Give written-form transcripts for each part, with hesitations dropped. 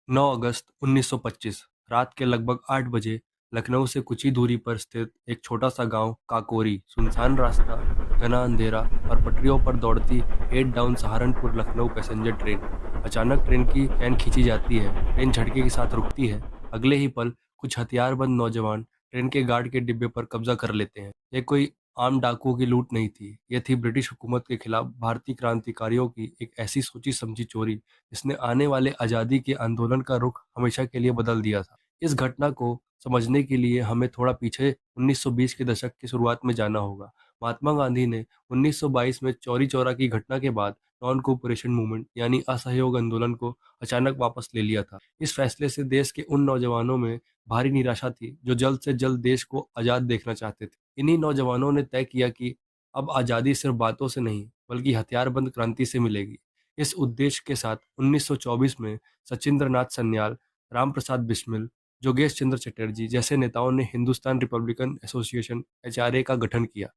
9 अगस्त 1925 रात के लगभग 8 बजे लखनऊ से कुछ ही दूरी पर स्थित एक छोटा सा गांव काकोरी, सुनसान रास्ता, घना अंधेरा और पटरियों पर दौड़ती 8 down Saharanpur Lucknow passenger train. अचानक ट्रेन की चैन खींची जाती है। ट्रेन झटके के साथ रुकती है। अगले ही पल कुछ हथियारबंद नौजवान ट्रेन के गार्ड के डिब्बे पर कब्जा कर लेते हैं। यह कोई आम डाकुओं की लूट नहीं थी। यह थी ब्रिटिश हुकूमत के खिलाफ भारतीय क्रांतिकारियों की एक ऐसी सोची समझी चोरी जिसने आने वाले आज़ादी के आंदोलन का रुख हमेशा के लिए बदल दिया था। इस घटना को समझने के लिए हमें थोड़ा पीछे 1920 के दशक की शुरुआत में जाना होगा। महात्मा गांधी ने 1922 में चौरी चौरा की घटना के बाद नॉन कोऑपरेशन मूवमेंट यानी असहयोग आंदोलन को अचानक वापस ले लिया था। इस फैसले से देश के उन नौजवानों में भारी निराशा थी जो जल्द से जल्द देश को आज़ाद देखना चाहते थे। इन्हीं नौजवानों ने तय किया कि अब आज़ादी सिर्फ बातों से नहीं बल्कि हथियारबंद क्रांति से मिलेगी। इस उद्देश्य के साथ 1924 में सचिंद्रनाथ सन्याल, रामप्रसाद बिस्मिल, योगेश चंद्र चटर्जी जैसे नेताओं ने हिंदुस्तान रिपब्लिकन एसोसिएशन (एचआरए) का गठन किया।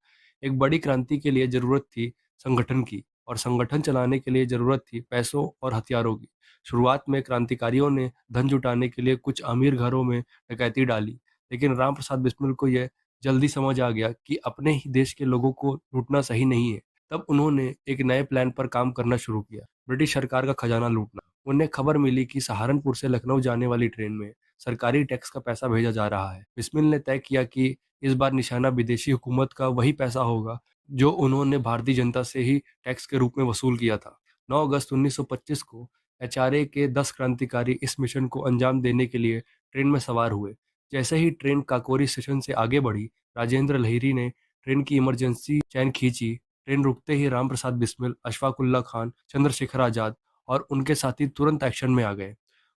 एक बड़ी क्रांति के लिए जरूरत थी संगठन की, और संगठन चलाने के लिए जरूरत थी पैसों और हथियारों की। शुरुआत में क्रांतिकारियों ने धन जुटाने के लिए कुछ अमीर घरों में डकैती डाली, लेकिन रामप्रसाद बिस्मिल को यह जल्दी समझ आ गया कि अपने ही देश के लोगों को लूटना सही नहीं है। तब उन्होंने एक नए प्लान पर काम करना शुरू किया, ब्रिटिश सरकार का खजाना लूटना। उन्हें खबर मिली कि सहारनपुर से लखनऊ जाने वाली ट्रेन में सरकारी टैक्स का पैसा भेजा जा रहा है। बिस्मिल ने तय किया कि इस बार निशाना विदेशी हुकूमत का वही पैसा होगा जो उन्होंने भारतीय जनता से ही टैक्स के रूप में वसूल किया था। 9 अगस्त 1925 को एचआरए के 10 क्रांतिकारी इस मिशन को अंजाम देने के लिए ट्रेन में सवार हुए। जैसे ही ट्रेन काकोरी स्टेशन से आगे बढ़ी, राजेंद्र लहिरी ने ट्रेन की इमरजेंसी चैन खींची। ट्रेन रुकते ही रामप्रसाद बिस्मिल, अशफाक उल्ला खान, चंद्रशेखर आजाद और उनके साथी तुरंत एक्शन में आ गए।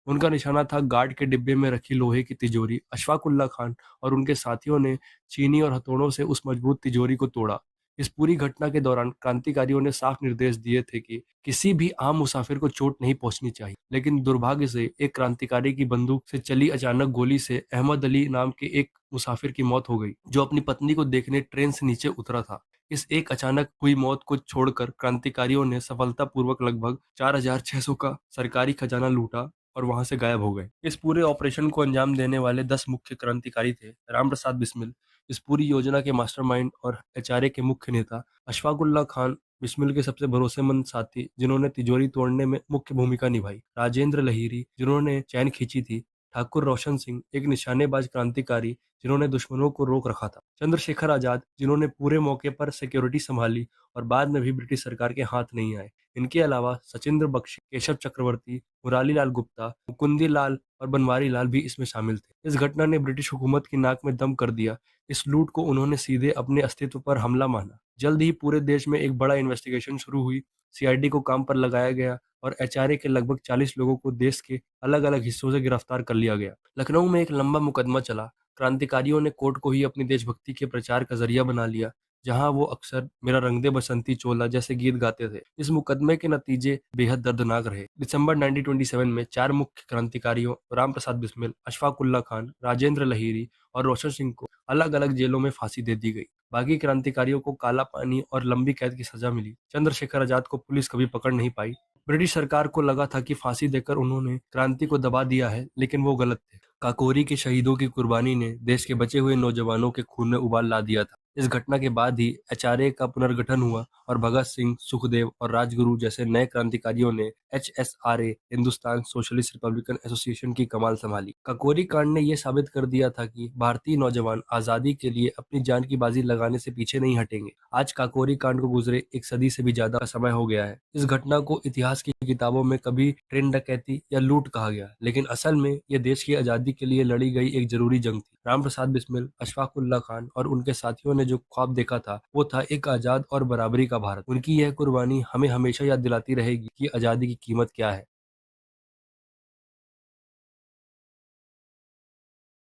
उनका निशाना था गार्ड के डिब्बे में रखी लोहे की तिजोरी। अशफाक उल्ला खान और उनके साथियों ने चीनी और हथौड़ों से उस मजबूत तिजोरी को तोड़ा। इस पूरी घटना के दौरान क्रांतिकारियों ने साफ निर्देश दिए थे कि किसी भी आम मुसाफिर को चोट नहीं पहुंचनी चाहिए, लेकिन दुर्भाग्य से एक क्रांतिकारी की बंदूक से चली अचानक गोली से अहमद अली नाम के एक मुसाफिर की मौत हो गई, जो अपनी पत्नी को देखने ट्रेन से नीचे उतरा था। इस एक अचानक हुई मौत को छोड़कर क्रांतिकारियों ने सफलतापूर्वक लगभग 4,600 का सरकारी खजाना लूटा और वहां से गायब हो गए। इस पूरे ऑपरेशन को अंजाम देने वाले 10 मुख्य क्रांतिकारी थे। रामप्रसाद बिस्मिल इस पूरी योजना के मास्टरमाइंड और एचआरए के मुख्य नेता। अशफाक उल्ला खान बिस्मिल के सबसे भरोसेमंद साथी जिन्होंने तिजोरी तोड़ने में मुख्य भूमिका निभाई। राजेंद्र लहिरी जिन्होंने चैन खींची थी। ठाकुर रोशन सिंह एक निशानेबाज क्रांतिकारी जिन्होंने दुश्मनों को रोक रखा था। चंद्रशेखर आजाद जिन्होंने पूरे मौके पर सिक्योरिटी संभाली और बाद में भी ब्रिटिश सरकार के हाथ नहीं आए। इनके अलावा सचिंद्र बख्शी, केशव चक्रवर्ती, मुरारी लाल गुप्ता, मुकुंदी लाल और बनवारी लाल भी इसमें शामिल थे। इस घटना ने ब्रिटिश हुकूमत की नाक में दम कर दिया। इस लूट को उन्होंने सीधे अपने अस्तित्व पर हमला माना। जल्द ही पूरे देश में एक बड़ा इन्वेस्टिगेशन शुरू हुई। सीआईडी को काम पर लगाया गया और एचआरए के लगभग 40 लोगों को देश के अलग अलग हिस्सों से गिरफ्तार कर लिया गया। लखनऊ में एक लंबा मुकदमा चला। क्रांतिकारियों ने कोर्ट को ही अपनी देशभक्ति के प्रचार का जरिया बना लिया, जहां वो अक्सर मेरा रंग दे बसंती चोला जैसे गीत गाते थे। इस मुकदमे के नतीजे बेहद दर्दनाक रहे। दिसंबर 1927 में 4 मुख्य क्रांतिकारियों रामप्रसाद बिस्मिल, अशफाक उल्ला खान, राजेंद्र लहिरी और रोशन सिंह को अलग अलग जेलों में फांसी दे दी गई। बाकी क्रांतिकारियों को काला पानी और लंबी कैद की सजा मिली। चंद्रशेखर आजाद को पुलिस कभी पकड़ नहीं पाई। ब्रिटिश सरकार को लगा था कि फांसी देकर उन्होंने क्रांति को दबा दिया है, लेकिन वो गलत थे। काकोरी के शहीदों की कुर्बानी ने देश के बचे हुए नौजवानों के खून में उबाल ला दिया था। इस घटना के बाद ही एचआरए का पुनर्गठन हुआ और भगत सिंह, सुखदेव और राजगुरु जैसे नए क्रांतिकारियों ने HSRA, Hindustan socialist Republican association की कमान संभाली। काकोरी कांड ने यह साबित कर दिया था कि भारतीय नौजवान आजादी के लिए अपनी जान की बाजी लगाने से पीछे नहीं हटेंगे। आज काकोरी कांड को गुजरे एक सदी से भी ज्यादा समय हो गया है। इस घटना को इतिहास की किताबों में कभी ट्रेन डकैती या लूट कहा गया, लेकिन असल में यह देश की आजादी के लिए लड़ी गई एक जरूरी जंग थी। रामप्रसाद बिस्मिल, अशफाक उल्ला खान और उनके साथियों ने जो ख्वाब देखा था वो था एक आजाद और बराबरी का भारत। उनकी यह कुर्बानी हमें हमेशा याद दिलाती रहेगी कि आजादी की कीमत क्या है।